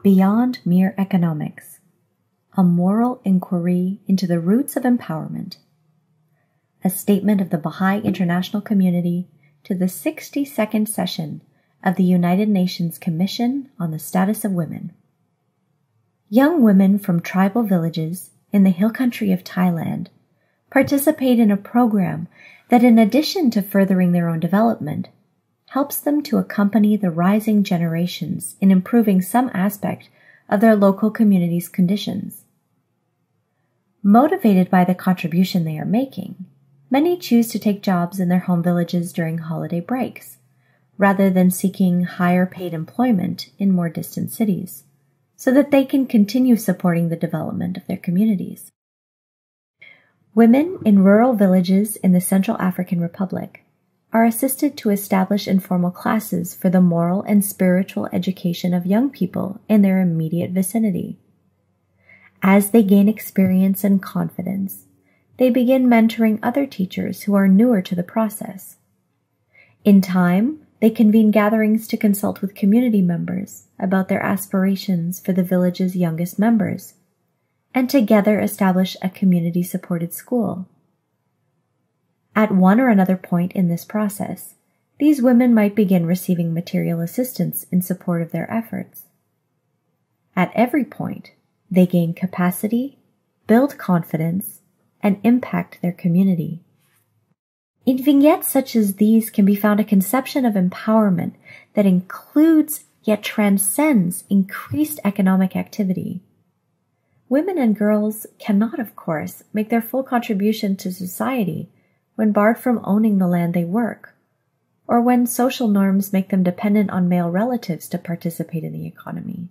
Beyond Mere Economics, a moral inquiry into the roots of empowerment. A statement of the Baha'i International Community to the 62nd session of the United Nations Commission on the Status of Women. Young women from tribal villages in the hill country of Thailand participate in a program that, in addition to furthering their own development, helps them to accompany the rising generations in improving some aspect of their local community's conditions. Motivated by the contribution they are making, many choose to take jobs in their home villages during holiday breaks, rather than seeking higher paid employment in more distant cities, so that they can continue supporting the development of their communities. Women in rural villages in the Central African Republic are assisted to establish informal classes for the moral and spiritual education of young people in their immediate vicinity. As they gain experience and confidence, they begin mentoring other teachers who are newer to the process. In time, they convene gatherings to consult with community members about their aspirations for the village's youngest members, and together establish a community-supported school. At one or another point in this process, these women might begin receiving material assistance in support of their efforts. At every point, they gain capacity, build confidence, and impact their community. In vignettes such as these can be found a conception of empowerment that includes yet transcends increased economic activity. Women and girls cannot, of course, make their full contribution to society when barred from owning the land they work, or when social norms make them dependent on male relatives to participate in the economy.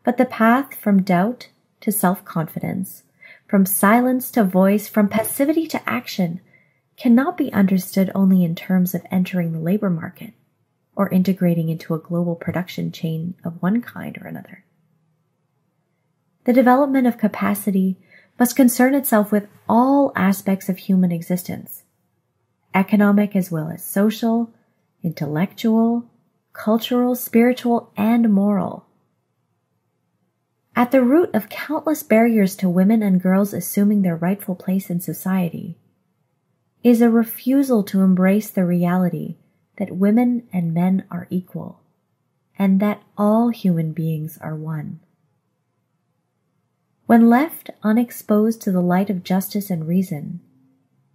But the path from doubt to self-confidence, from silence to voice, from passivity to action, cannot be understood only in terms of entering the labor market or integrating into a global production chain of one kind or another. The development of capacity must concern itself with all aspects of human existence, economic as well as social, intellectual, cultural, spiritual, and moral. At the root of countless barriers to women and girls assuming their rightful place in society is a refusal to embrace the reality that women and men are equal, and that all human beings are one. When left unexposed to the light of justice and reason,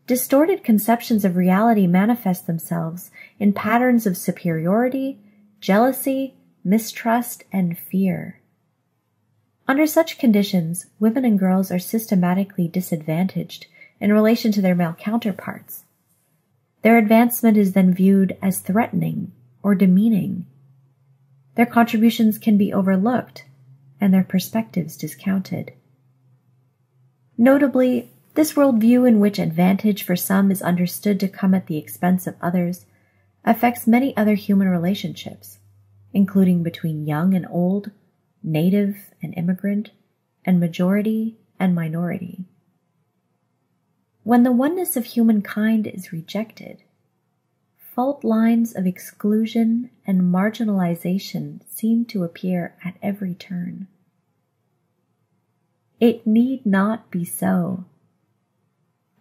distorted conceptions of reality manifest themselves in patterns of superiority, jealousy, mistrust, and fear. Under such conditions, women and girls are systematically disadvantaged in relation to their male counterparts. Their advancement is then viewed as threatening or demeaning. Their contributions can be overlooked and their perspectives discounted. Notably, this worldview in which advantage for some is understood to come at the expense of others affects many other human relationships, including between young and old, native and immigrant, and majority and minority. When the oneness of humankind is rejected, fault lines of exclusion and marginalization seem to appear at every turn. It need not be so.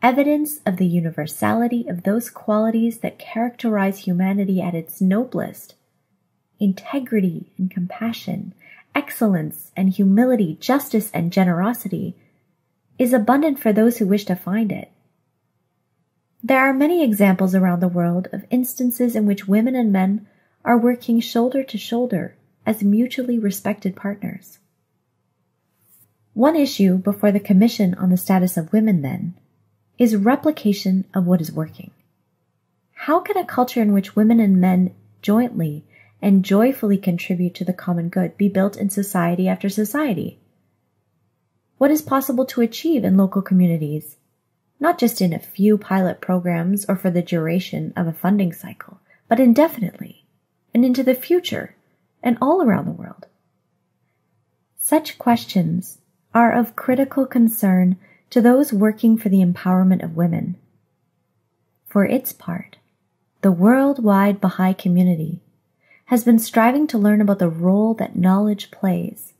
Evidence of the universality of those qualities that characterize humanity at its noblest, integrity and compassion, excellence and humility, justice and generosity, is abundant for those who wish to find it. There are many examples around the world of instances in which women and men are working shoulder to shoulder as mutually respected partners. One issue before the Commission on the Status of Women, then, is replication of what is working. How can a culture in which women and men jointly and joyfully contribute to the common good be built in society after society? What is possible to achieve in local communities, not just in a few pilot programs or for the duration of a funding cycle, but indefinitely and into the future and all around the world? Such questions are of critical concern to those working for the empowerment of women. For its part, the worldwide Baha'i community has been striving to learn about the role that knowledge plays,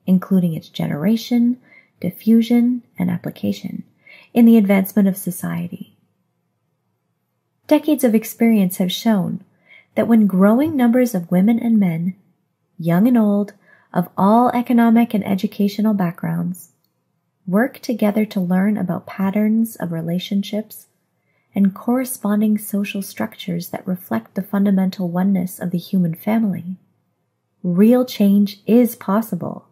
including its generation, diffusion, and application, in the advancement of society. Decades of experience have shown that when growing numbers of women and men, young and old, of all economic and educational backgrounds, work together to learn about patterns of relationships and corresponding social structures that reflect the fundamental oneness of the human family, real change is possible.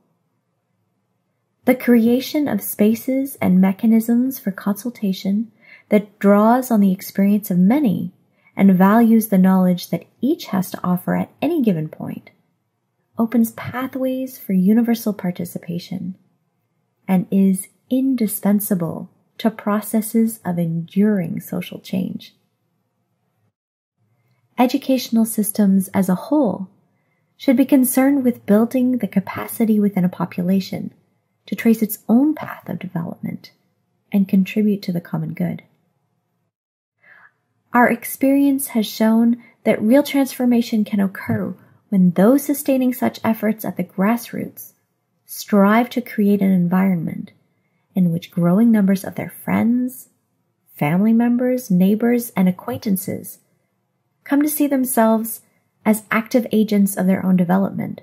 The creation of spaces and mechanisms for consultation that draws on the experience of many and values the knowledge that each has to offer at any given point opens pathways for universal participation and is indispensable to processes of enduring social change. Educational systems as a whole should be concerned with building the capacity within a population to trace its own path of development and contribute to the common good. Our experience has shown that real transformation can occur when those sustaining such efforts at the grassroots strive to create an environment in which growing numbers of their friends, family members, neighbors, and acquaintances come to see themselves as active agents of their own development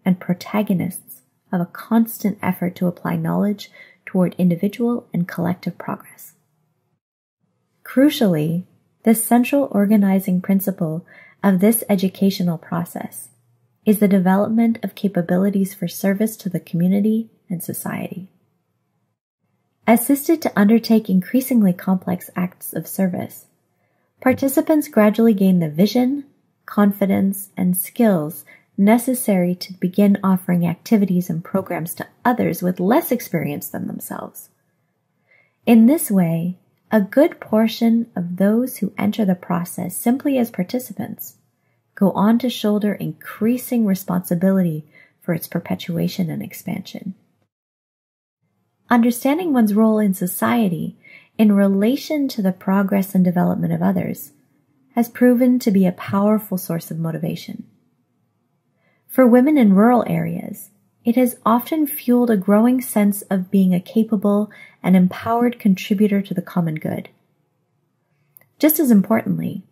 and protagonists of a constant effort to apply knowledge toward individual and collective progress. Crucially, the central organizing principle of this educational process is the development of capabilities for service to the community and society. Assisted to undertake increasingly complex acts of service, participants gradually gain the vision, confidence, and skills necessary to begin offering activities and programs to others with less experience than themselves. In this way, a good portion of those who enter the process simply as participants go on to shoulder increasing responsibility for its perpetuation and expansion. Understanding one's role in society in relation to the progress and development of others has proven to be a powerful source of motivation. For women in rural areas, it has often fueled a growing sense of being a capable and empowered contributor to the common good. Just as importantly,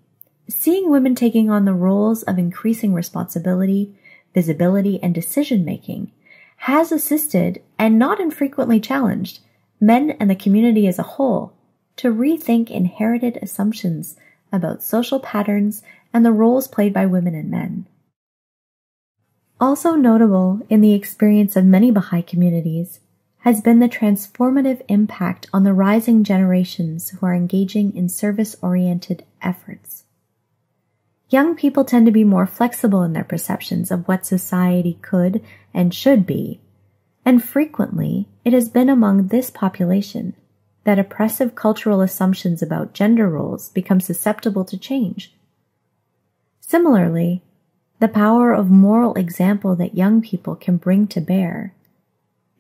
seeing women taking on the roles of increasing responsibility, visibility, and decision-making has assisted, and not infrequently challenged, men and the community as a whole to rethink inherited assumptions about social patterns and the roles played by women and men. Also notable in the experience of many Baha'i communities has been the transformative impact on the rising generations who are engaging in service-oriented efforts. Young people tend to be more flexible in their perceptions of what society could and should be, and frequently it has been among this population that oppressive cultural assumptions about gender roles become susceptible to change. Similarly, the power of moral example that young people can bring to bear,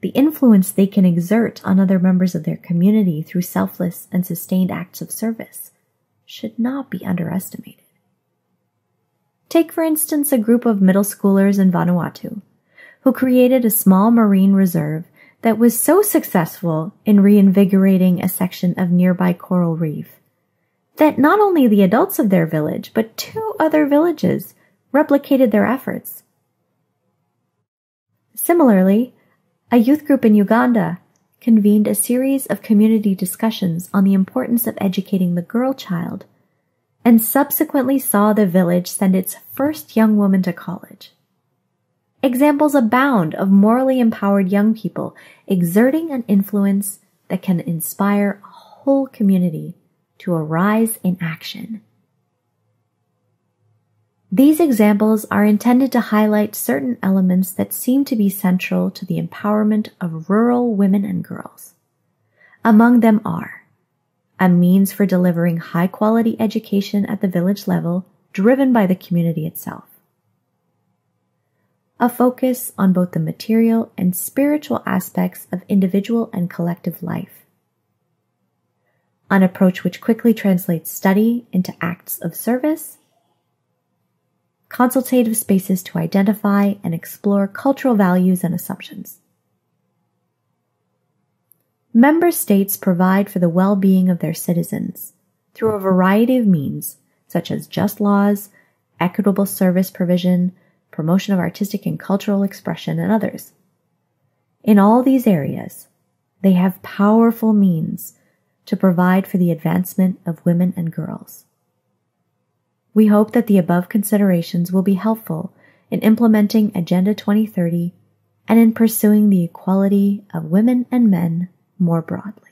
the influence they can exert on other members of their community through selfless and sustained acts of service, should not be underestimated. Take, for instance, a group of middle schoolers in Vanuatu who created a small marine reserve that was so successful in reinvigorating a section of nearby coral reef that not only the adults of their village, but 2 other villages replicated their efforts. Similarly, a youth group in Uganda convened a series of community discussions on the importance of educating the girl child and subsequently saw the village send its first young woman to college. Examples abound of morally empowered young people exerting an influence that can inspire a whole community to arise in action. These examples are intended to highlight certain elements that seem to be central to the empowerment of rural women and girls. Among them are a means for delivering high-quality education at the village level driven by the community itself, a focus on both the material and spiritual aspects of individual and collective life, an approach which quickly translates study into acts of service, consultative spaces to identify and explore cultural values and assumptions. Member states provide for the well-being of their citizens through a variety of means, such as just laws, equitable service provision, promotion of artistic and cultural expression, and others. In all these areas, they have powerful means to provide for the advancement of women and girls. We hope that the above considerations will be helpful in implementing Agenda 2030 and in pursuing the equality of women and men more broadly.